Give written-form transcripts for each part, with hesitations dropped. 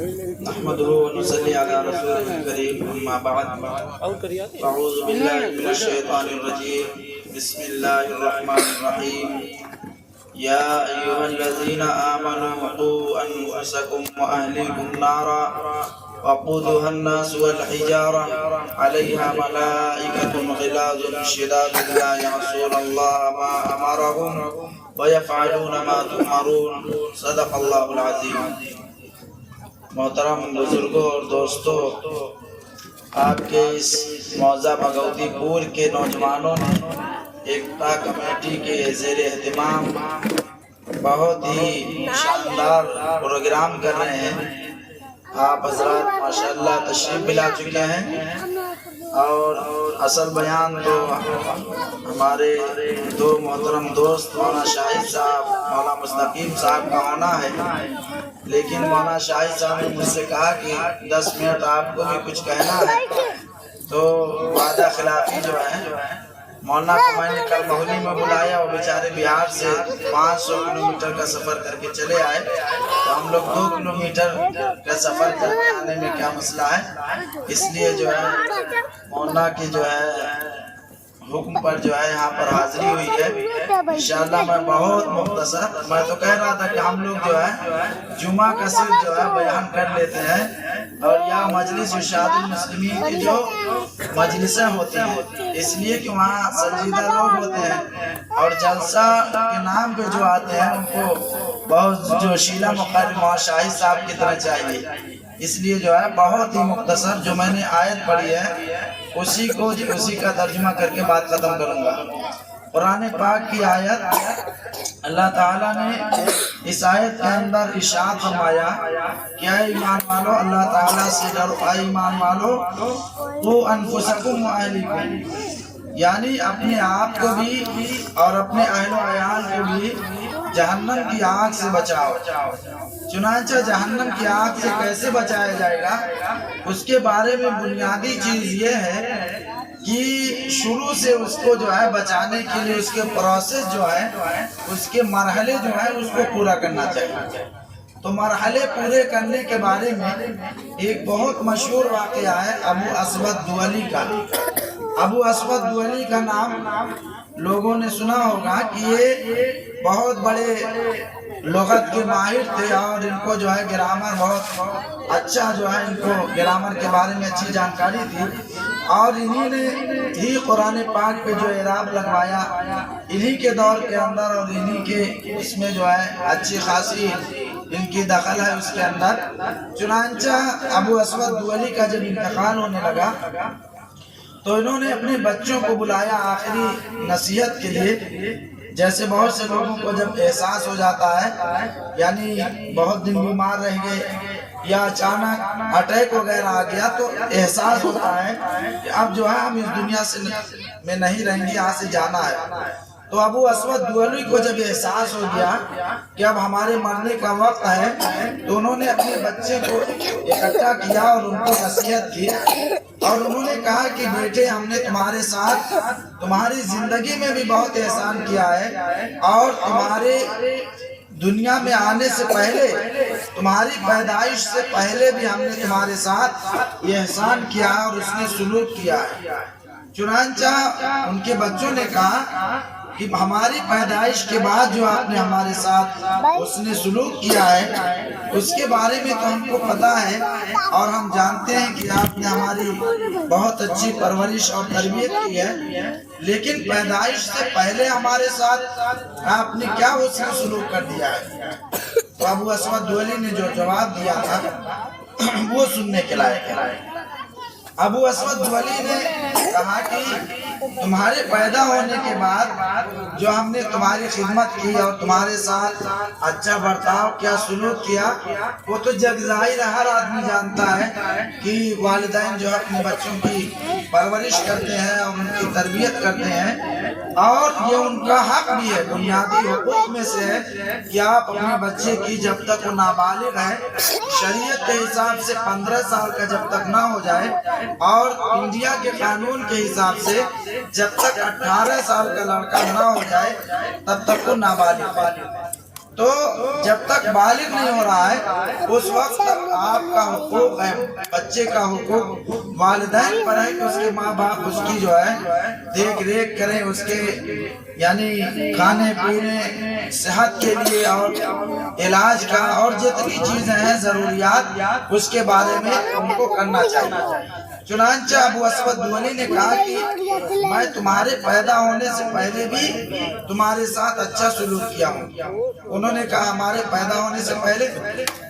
نحمده ونصلي على رسوله الكريم أما بعد أعوذ بالله من الشيطان الرجيم بسم الله الرحمن الرحيم يا أيها الذين آمنوا قوا أنفسكم وأهليكم نارا وقودها الناس والحجارة عليها ملائكة غلاظ شداد لا يعصون الله ما أمرهم ويفعلون ما تؤمرون صدق اللہ العظیم۔ محترم بزرگوں اور دوستوں، آپ کے اس موضع بھگوتی پور کے نوجوانوں نے ایکتا کمیٹی کے زیر اہتمام بہت ہی شاندار پروگرام کر رہے ہیں۔ آپ حضرات ماشاءاللہ تشریف بھی لا چکے ہیں اور اصل بیان تو ہمارے دو محترم دوست مولانا شاہد صاحب مولانا مستقیم صاحب کا ہونا ہے، لیکن مولانا شاہد صاحب نے مجھ سے کہا کہ 10 منٹ آپ کو بھی کچھ کہنا ہے، تو وعدہ خلافی جو ہے مولانا کو میں نے کل مہولی میں بلایا، وہ بیچارے بہار سے 500 کلومیٹر کا سفر کر کے چلے آئے، تو ہم لوگ 2 کلومیٹر کا سفر کر کے آنے میں کیا مسئلہ ہے، اس لیے جو ہے مولانا کی جو ہے حکم پر جو ہے یہاں پر حاضری ہوئی ہے۔ انشاءاللہ میں بہت مختصر، میں تو کہہ رہا تھا کہ ہم لوگ جو ہے جمعہ کا صرف جو ہے بیان کر لیتے ہیں، اور یہاں مجلس ارشاد المسلمین کی جو مجلسیں ہوتی ہیں، اس لیے کہ وہاں سنجیدہ لوگ ہوتے ہیں اور جلسہ کے نام پہ جو آتے ہیں ان کو بہت جوشیلا مقرر شاہد صاحب کی طرح چاہیے، اس لیے جو ہے بہت ہی مختصر جو میں نے آیت پڑھی ہے اسی کا ترجمہ کر کے بات ختم کروں گا۔ قرآن پاک کی آیت، اللہ تعالیٰ نے اس آیت کے اندر ارشاد فرمایا کہ اے ایمان والو، اللہ تعالیٰ سے ڈرو، اے ایمان والو، تو انفسکم و اہلیکم، یعنی اپنے آپ کو بھی اور اپنے اہل و عیال کو بھی جہنم کی آگ سے بچاؤ۔ چنانچہ جہنم کی آگ سے کیسے بچایا جائے گا، اس کے بارے میں بنیادی چیز یہ ہے کہ شروع سے اس کو جو ہے بچانے کے لیے اس کے پروسیس جو ہے، اس کے مرحلے جو ہے اس کو پورا کرنا چاہیے۔ تو مرحلے پورے کرنے کے بارے میں ایک بہت مشہور واقعہ ہے ابو اسود دؤلی کا۔ ابو اسود دؤلی کا نام لوگوں نے سنا ہوگا کہ یہ بہت بڑے لغت کے ماہر تھے، اور ان کو جو ہے گرامر بہت اچھا جو ہے، ان کو گرامر کے بارے میں اچھی جانکاری تھی، اور انہی نے ہی قرآن پاک پہ جو اعراب لگوایا، انہی کے دور کے اندر، اور انہی کے اس میں جو ہے اچھی خاصی ان کی دخل ہے اس کے اندر۔ چنانچہ ابو اسود دؤلی کا جب انتقال ہونے لگا تو انہوں نے اپنے بچوں کو بلایا آخری نصیحت کے لیے۔ جیسے بہت سے لوگوں کو جب احساس ہو جاتا ہے، یعنی بہت دن بیمار رہ گئے یا اچانک اٹیک وغیرہ آ گیا، تو احساس ہوتا ہے کہ اب جو ہے ہم اس دنیا میں نہیں رہیں گے، یہاں سے جانا ہے۔ تو ابو اسود دؤلی کو جب احساس ہو گیا کہ اب ہمارے مرنے کا وقت ہے، تو انہوں نے اپنے بچے کو اکٹھا کیا اور ان کو نصیحت کی، اور انہوں نے کہا کہ بیٹے، ہم نے تمہارے ساتھ تمہاری زندگی میں بھی بہت احسان کیا ہے، اور تمہارے دنیا میں آنے سے پہلے، تمہاری پیدائش سے پہلے بھی ہم نے تمہارے ساتھ یہ احسان کیا اور اس نے سلوک کیا ہے۔ چنانچہ ان کے بچوں نے کہا کہ ہماری پیدائش کے بعد جو آپ نے ہمارے ساتھ اس نے سلوک کیا ہے، اس کے بارے میں تو ہم کو پتا ہے، اور ہم جانتے ہیں کہ آپ نے ہماری بہت اچھی پرورش اور تربیت کی ہے، لیکن پیدائش سے پہلے ہمارے ساتھ آپ نے کیا اس نے سلوک کر دیا ہے۔ تو ابو اسود دؤلی نے جو جواب دیا تھا وہ سننے کے لائق ہے۔ ابو اسود دؤلی نے کہا کہ تمہارے پیدا ہونے کے بعد جو ہم نے تمہاری خدمت کی اور تمہارے ساتھ اچھا برتاؤ کیا، سلوک کیا، وہ تو جگ ظاہر ہر آدمی جانتا ہے کہ والدین جو اپنے بچوں کی پرورش کرتے ہیں اور ان کی تربیت کرتے ہیں، اور یہ ان کا حق بھی ہے، بنیادی حقوق میں سے ہے کہ آپ اپنے بچے کی جب تک وہ نابالغ ہے، شریعت کے حساب سے 15 سال کا جب تک نہ ہو جائے، اور انڈیا کے قانون کے حساب سے جب تک 18 سال کا لڑکا نہ ہو جائے تب تک وہ نابالغ ہے۔ تو جب تک بالغ نہیں ہو رہا ہے اس وقت آپ کا حقوق ہے، بچے کا حقوق والدین پر ہے کہ اس کے ماں باپ اس کی جو ہے دیکھ ریکھ کریں، اس کے یعنی کھانے پینے صحت کے لیے اور علاج کا اور جتنی چیزیں ہیں ضروریات اس کے بارے میں ان کو کرنا چاہیے۔ چنانچہ ابو اسود دؤلی نے کہا کہ میں تمہارے پیدا ہونے سے پہلے بھی تمہارے ساتھ اچھا سلوک کیا ہوں۔ انہوں نے کہا ہمارے پیدا ہونے سے پہلے،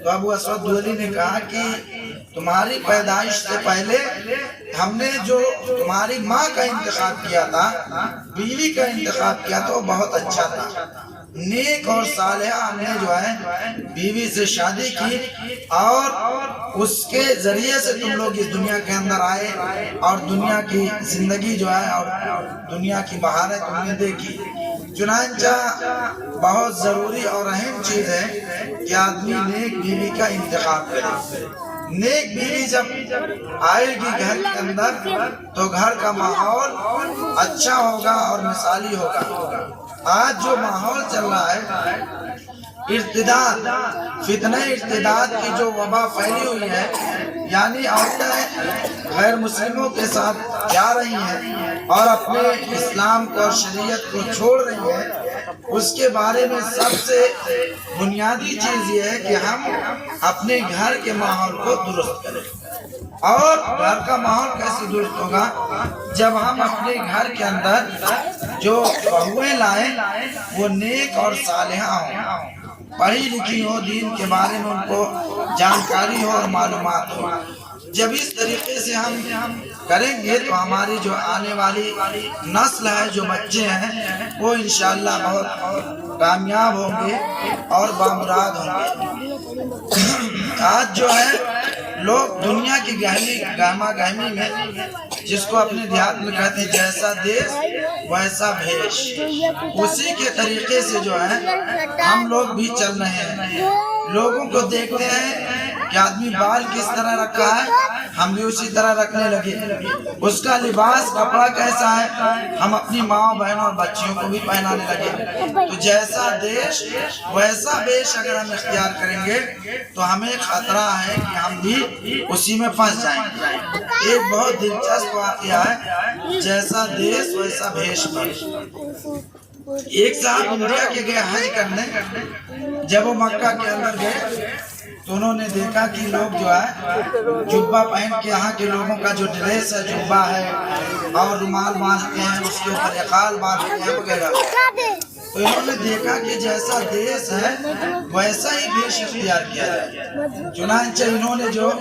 تو ابو اسود دؤلی نے کہا کہ تمہاری پیدائش سے پہلے ہم نے جو تمہاری ماں کا انتخاب کیا تھا، بیوی کا انتخاب کیا تھا، وہ بہت اچھا تھا، نیک اور صالحہ۔ ہم نے جو ہے بیوی سے شادی کی اور اس کے ذریعے سے تم لوگ اس دنیا کے اندر آئے اور دنیا کی زندگی جو ہے اور دنیا کی بہاریں تم نے دیکھی۔ چنانچہ بہت ضروری اور اہم چیز ہے کہ آدمی نیک بیوی کا انتخاب کرے۔ نیک بیوی جب آئے گی گھر کے اندر تو گھر کا ماحول اچھا ہوگا اور مثالی ہوگا۔ آج جو ماحول چل رہا ہے، ارتداد، فتنہ ارتداد کی جو وبا پھیلی ہوئی ہے، یعنی عورتیں غیر مسلموں کے ساتھ جا رہی ہیں اور اپنے اسلام کو اور شریعت کو چھوڑ رہی ہیں، اس کے بارے میں سب سے بنیادی چیز یہ ہے کہ ہم اپنے گھر کے ماحول کو درست کریں۔ اور گھر کا ماحول کیسے درست ہوگا؟ جب ہم اپنے گھر کے اندر جو بہویں لائیں وہ نیک اور صالحہ ہوں، پڑھی لکھی ہو، دین کے بارے میں ان کو جانکاری ہو اور معلومات ہو۔ جب اس طریقے سے ہم کریں گے تو ہماری جو آنے والی نسل ہے، جو بچے ہیں، وہ انشاءاللہ بہت کامیاب ہوں گے اور بامراد ہوں گے۔ آج جو ہے لوگ دنیا کی گہما گہمی میں، جس کو اپنے دیہات میں کہتے ہیں جیسا دیس ویسا بھیش، اسی کے طریقے سے جو ہے ہم لوگ بھی چل رہے ہیں۔ لوگوں کو دیکھتے ہیں کہ آدمی بال کس طرح رکھا ہے، ہم بھی اسی طرح رکھنے لگے۔ اس کا لباس کپڑا کیسا ہے، ہم اپنی ماں بہنوں اور بچیوں کو بھی پہنانے لگے۔ تو جیسا دیش ویسا بیش اگر ہم اختیار کریں گے تو ہمیں خطرہ ہے کہ ہم بھی اسی میں پھنس جائیں گے۔ ایک بہت دلچسپ واقعہ ہے، جیسا دیش ویسا بھیش بھیش۔ ایک صاحب انڈیا کے گئے حج کرنے، جب وہ مکہ کے اندر گئے تو انہوں نے دیکھا کہ لوگ جو ہے جبہ پہن کے، یہاں کے لوگوں کا جو ڈریس ہے جبہ ہے اور رومال باندھتے ہیں، اس کے اوپر اقال باندھتے ہیں وغیرہ۔ تو انہوں نے دیکھا کہ جیسا دیس ہے ویسا ہی دیش اختیار کیا جائے۔ چنانچہ انہوں نے جو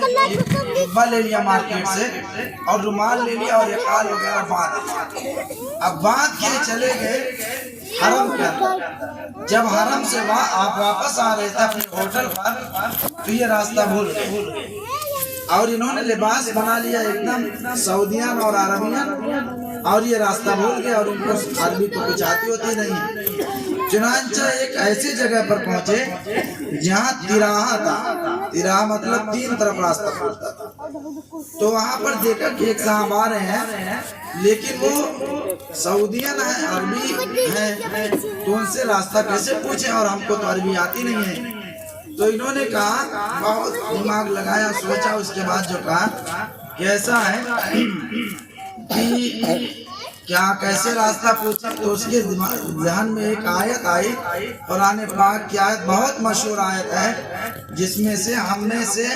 جبہ لے لیا مارکیٹ سے اور رومال لے لیا اور اقال وغیرہ باندھ لیا۔ اب باندھ کے چلے گئے حرم کے اندر۔ جب حرم سے آپ واپس آ رہے تھے اپنے ہوٹل پر تو یہ راستہ بھول گئے اور انہوں نے لباس بنا لیا ایک دم سعودیان اور عربیان، اور یہ راستہ بھول گئے اور ان کو عربی تو کچھ آتی ہوتی نہیں۔ چنانچہ ایک ایسی جگہ پر پہنچے جہاں تراہا تھا، تراہا مطلب تین طرف راستہ پہنچتا تھا۔ تو وہاں پر دیکھا کہ ایک صاحب آ رہے ہیں لیکن وہ سعودیان ہیں، عربی ہیں، تو ان سے راستہ کیسے پوچھیں اور ہم کو تو عربی آتی نہیں ہے۔ تو انہوں نے کہا، بہت دماغ لگایا، سوچا، اس کے بعد جو کہا کہ ایسا ہے کہ کیا کیسے راستہ پوچھیں؟ تو اس کے ذہن میں ایک آیت آئی، قرآن پاک کی آیت، بہت مشہور آیت ہے جس میں سے ہم میں سے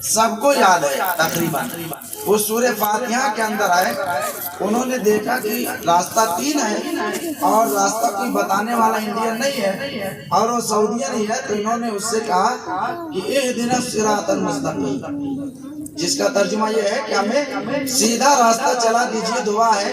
سب کو یاد ہے تقریباً، وہ سورہ فاتحہ کے اندر آئے۔ انہوں نے دیکھا کہ راستہ تین ہے اور راستہ کوئی بتانے والا انڈین نہیں ہے اور وہ سعودیہ نہیں ہے، تو انہوں نے اس سے کہا کہ اہدنا الصراط المستقیم، جس کا ترجمہ یہ ہے کہ ہمیں سیدھا راستہ چلا دیجیے، دعا ہے،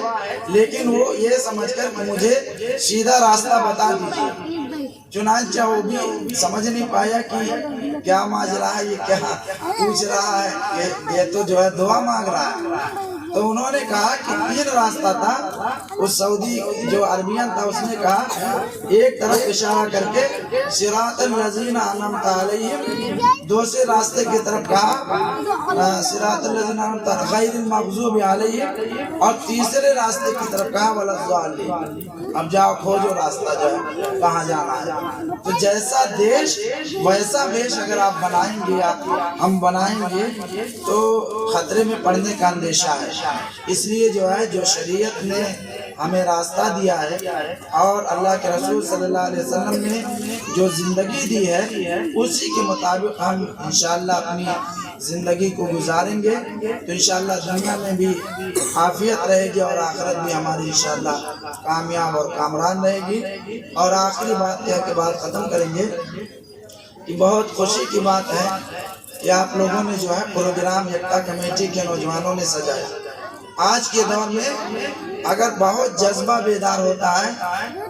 لیکن وہ یہ سمجھ کر کہ مجھے سیدھا راستہ بتا دیجیے۔ چنانچہ وہ بھی سمجھ نہیں پایا کہ کیا ماجرا ہے، یہ کیا پوچھ رہا ہے، یہ تو جو ہے دعا مانگ رہا ہے۔ تو انہوں نے کہا کہ تین راستہ تھا۔ اس سعودی جو عربین تھا اس نے کہا، ایک طرف اشارہ کر کے صراط الذین انعمت علیہم، دوسرے راستے کی طرف کہا صراط الذین انعمت غیر المغضوب علیہم، اور تیسرے راستے کی طرف کہا ولا الضالین۔ اب جاؤ کھوجو راستہ جو ہے کہاں جانا ہے۔ تو جیسا دیش ویسا ویش اگر آپ بنائیں گے یا ہم بنائیں گے تو خطرے میں پڑنے کا اندیشہ ہے۔ اس لیے جو ہے جو شریعت نے ہمیں راستہ دیا ہے اور اللہ کے رسول صلی اللہ علیہ وسلم نے جو زندگی دی ہے اسی کے مطابق ہم انشاءاللہ اپنی زندگی کو گزاریں گے تو انشاءاللہ دنیا میں بھی عافیت رہے گی اور آخرت بھی ہماری انشاءاللہ کامیاب اور کامران رہے گی۔ اور آخری بات کہہ کے بات ختم کریں گے کہ بہت خوشی کی بات ہے کہ آپ لوگوں نے جو ہے پروگرام یکتا کمیٹی کے نوجوانوں نے سجایا۔ آج کے دور میں اگر بہت جذبہ بیدار ہوتا ہے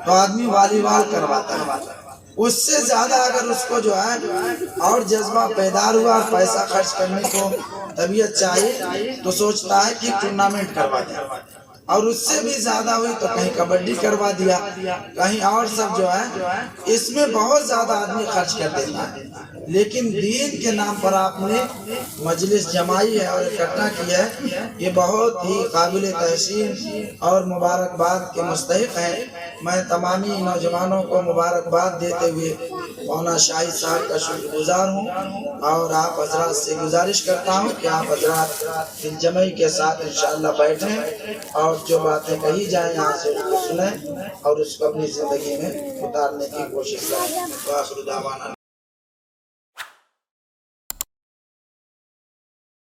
تو آدمی والی بال کرواتا ہے، اس سے زیادہ اگر اس کو جو ہے اور جذبہ بیدار ہوا اور پیسہ خرچ کرنے کو طبیعت چاہیے تو سوچتا ہے کہ ٹورنامنٹ کروا دیا، اور اس سے بھی زیادہ ہوئی تو کہیں کبڈی کروا دیا، کہیں اور سب جو ہے اس میں بہت زیادہ آدمی خرچ کر دیتا ہے۔ لیکن دین کے نام پر آپ نے مجلس جمائی ہے اور اکٹھا کیا ہے، یہ بہت ہی قابل تحسین اور مبارکباد کے مستحق ہیں۔ میں تمامی نوجوانوں کو مبارکباد دیتے ہوئے مولانا شاہد صاحب کا شکر گزار ہوں اور آپ حضرات سے گزارش کرتا ہوں کہ آپ حضرات دل جمعی کے ساتھ انشاءاللہ بیٹھیں اور جو باتیں کہی جائیں یہاں سے اس کو سنیں اور اس کو اپنی زندگی میں اتارنے کی کوشش کریں۔ وآخر دعوانا